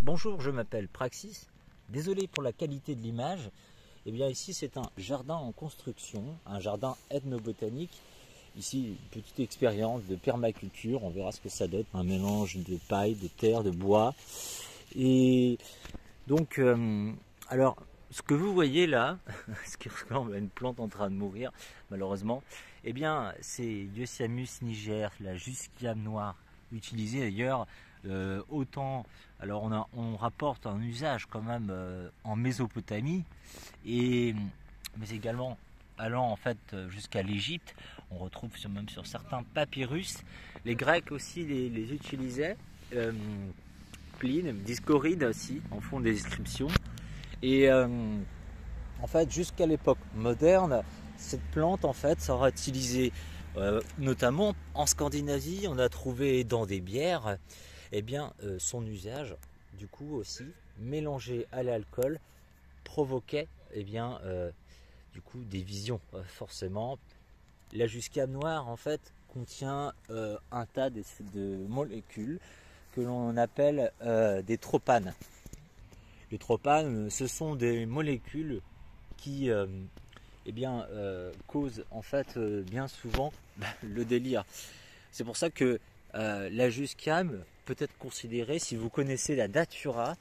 Bonjour, je m'appelle Praxis. Désolé pour la qualité de l'image. Eh bien ici c'est un jardin en construction, un jardin ethnobotanique. Ici une petite expérience de permaculture, on verra ce que ça donne. Un mélange de paille, de terre, de bois. Et donc, alors ce que vous voyez là, ce qui ressemble à une plante en train de mourir malheureusement, eh bien c'est Eucalyptus niger, la jusquiame noire, utilisée d'ailleurs autant, alors on rapporte un usage quand même en Mésopotamie, mais également allant en fait jusqu'à l'Égypte. On retrouve même sur certains papyrus. Les Grecs aussi les utilisaient. Pline, Discoride aussi en font des descriptions. Et en fait jusqu'à l'époque moderne, cette plante en fait sera utilisée notamment en Scandinavie. On a trouvé dans des bières. Eh bien, son usage, du coup aussi, mélangé à l'alcool, provoquait eh bien, du coup, des visions, forcément. La jusquiame noire, en fait, contient un tas de molécules que l'on appelle des tropanes. Les tropanes, ce sont des molécules qui eh bien, causent en fait bien souvent le délire. C'est pour ça que la jusquiame peut être considérée, si vous connaissez la datura,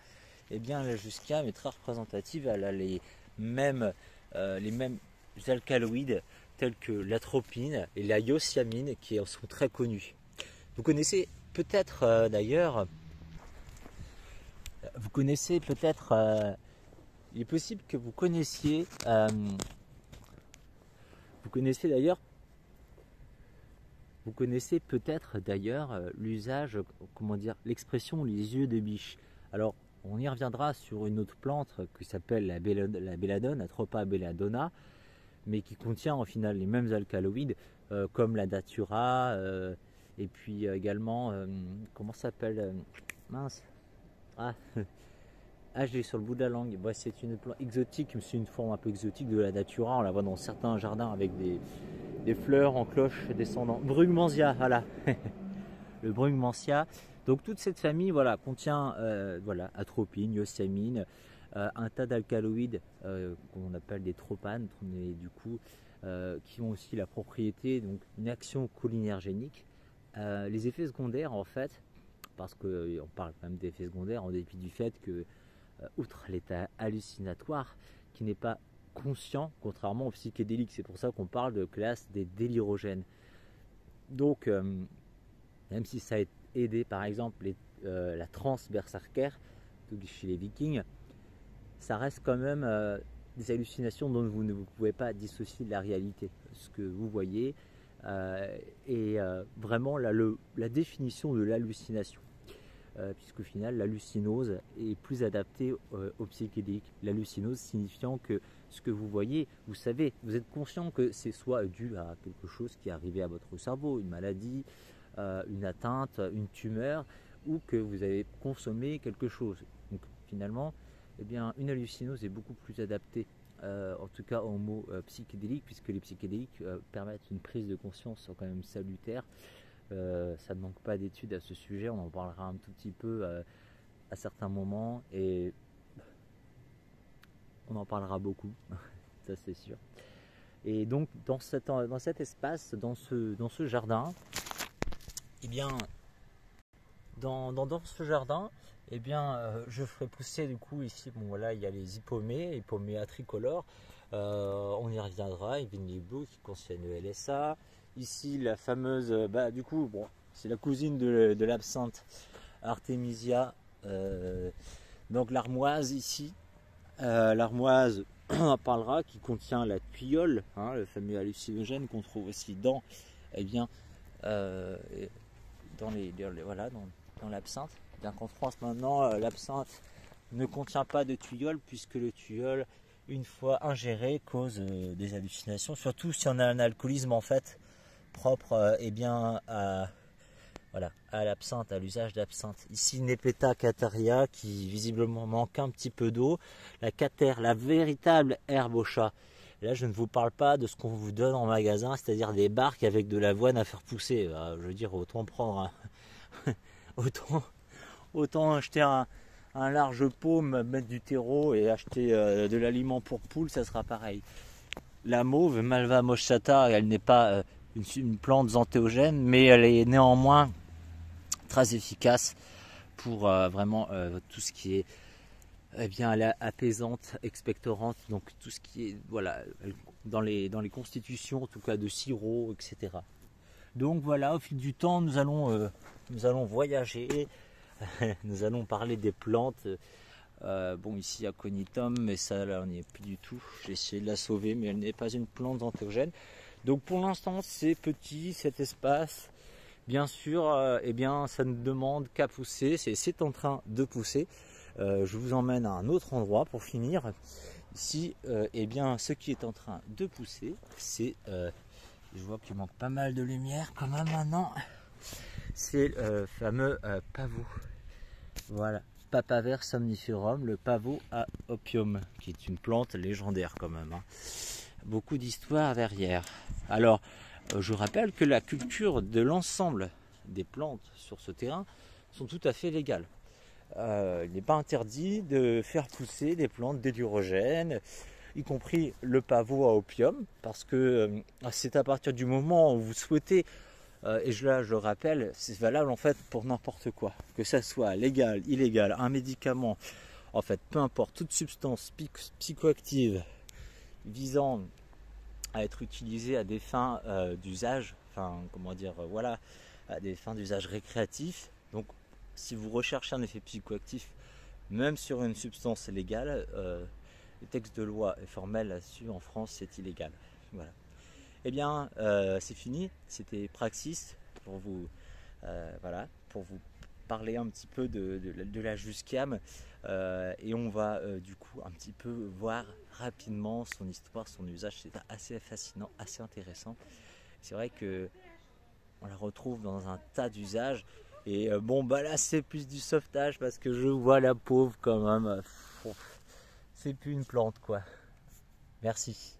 eh bien la jusquiame est très représentative. Elle a les mêmes alcaloïdes tels que l'atropine et la iocyanine qui sont très connus. Vous connaissez peut-être d'ailleurs, il est possible que vous connaissiez peut-être d'ailleurs l'usage, comment dire, l'expression les yeux de biche. Alors on y reviendra sur une autre plante qui s'appelle la belladone, Atropa belladonna, mais qui contient au final les mêmes alcaloïdes comme la datura, et puis également, comment ça s'appelle, mince, je l'ai sur le bout de la langue. Bah, c'est une plante exotique, c'est une forme un peu exotique de la datura. On la voit dans certains jardins avec des fleurs en cloche descendant. Brugmansia, voilà. Le Brugmansia. Donc toute cette famille, voilà, contient voilà, atropine, iocyanine, un tas d'alcaloïdes qu'on appelle des tropanes, et du coup qui ont aussi la propriété, donc une action cholinergénique. Les effets secondaires en fait, parce qu'on parle quand même d'effets secondaires en dépit du fait que outre l'état hallucinatoire qui n'est pas conscient, contrairement aux psychédéliques, c'est pour ça qu'on parle de classe des délirogènes. Donc même si ça a aidé par exemple la transe berserker chez les vikings, ça reste quand même des hallucinations dont vous ne pouvez pas dissocier de la réalité. Ce que vous voyez est vraiment la définition de l'hallucination. Puisqu'au final l'hallucinose est plus adaptée au psychédélique. L'hallucinose signifiant que ce que vous voyez, vous savez, vous êtes conscient que c'est soit dû à quelque chose qui est arrivé à votre cerveau, une maladie, une atteinte, une tumeur, ou que vous avez consommé quelque chose. Donc finalement, eh bien, une hallucinose est beaucoup plus adaptée, en tout cas au mot psychédélique, puisque les psychédéliques permettent une prise de conscience quand même salutaire. Ça ne manque pas d'études à ce sujet, on en parlera un tout petit peu à certains moments, et on en parlera beaucoup, ça c'est sûr. Et donc dans cet espace, dans ce jardin, eh bien, dans ce jardin, eh bien, je ferai pousser du coup ici, bon voilà, il y a les hippomées tricolores, on y reviendra, et Blue qui contient le LSA. Ici la fameuse, du coup, bon, c'est la cousine de l'absinthe, Artemisia, donc l'armoise ici, l'armoise, on en parlera, qui contient la tuyole, hein, le fameux hallucinogène qu'on trouve aussi dans, eh bien, dans l'absinthe. Bien qu'en France maintenant, l'absinthe ne contient pas de tuyole, puisque le tuyole, une fois ingéré, cause des hallucinations, surtout si on a un alcoolisme en fait propre eh bien à l'absinthe, à l'usage d'absinthe. Ici Nepeta cataria qui visiblement manque un petit peu d'eau, la catère, la véritable herbe au chat. Là je ne vous parle pas de ce qu'on vous donne en magasin, c'est-à-dire des barques avec de l'avoine à faire pousser. Je veux dire, autant prendre autant acheter un un large paume, mettre du terreau et acheter de l'aliment pour poules, ça sera pareil. La mauve, Malva moschata, elle n'est pas une plante zentéogène, mais elle est néanmoins très efficace pour vraiment tout ce qui est, eh bien, elle est apaisante, expectorante, donc tout ce qui est, voilà, dans les constitutions, en tout cas de sirop, etc. Donc voilà, au fil du temps, nous allons voyager, nous allons parler des plantes. Bon, ici Aconitum, mais ça là on n'y est plus du tout. J'ai essayé de la sauver, mais elle n'est pas une plante zentéogène. Donc pour l'instant, c'est petit cet espace. Bien sûr, eh bien, ça ne demande qu'à pousser. C'est en train de pousser. Je vous emmène à un autre endroit pour finir. Ici, eh bien, ce qui est en train de pousser, c'est, je vois qu'il manque pas mal de lumière quand même maintenant. C'est le fameux pavot. Voilà. Papaver somniferum, le pavot à opium, qui est une plante légendaire quand même. Hein. Beaucoup d'histoires derrière. Alors, je rappelle que la culture de l'ensemble des plantes sur ce terrain sont tout à fait légales. Il n'est pas interdit de faire pousser des plantes d'édurogènes, y compris le pavot à opium, parce que c'est à partir du moment où vous souhaitez, et je le rappelle, c'est valable en fait pour n'importe quoi, que ça soit légal, illégal, un médicament, en fait, peu importe, toute substance psychoactive visant à être utilisée à des fins d'usage, enfin, comment dire, voilà, à des fins d'usage récréatif. Donc, si vous recherchez un effet psychoactif, même sur une substance légale, le texte de loi est formel là-dessus, en France, c'est illégal. Voilà. Eh bien, c'est fini. C'était Praxis pour vous, voilà, pour vous parler un petit peu de la Jusquiame. Et on va du coup un petit peu voir rapidement son histoire, son usage. C'est assez fascinant, assez intéressant. C'est vrai que on la retrouve dans un tas d'usages. Et bon, bah là, c'est plus du sauvetage parce que je vois la pauvre quand même. C'est plus une plante, quoi. Merci.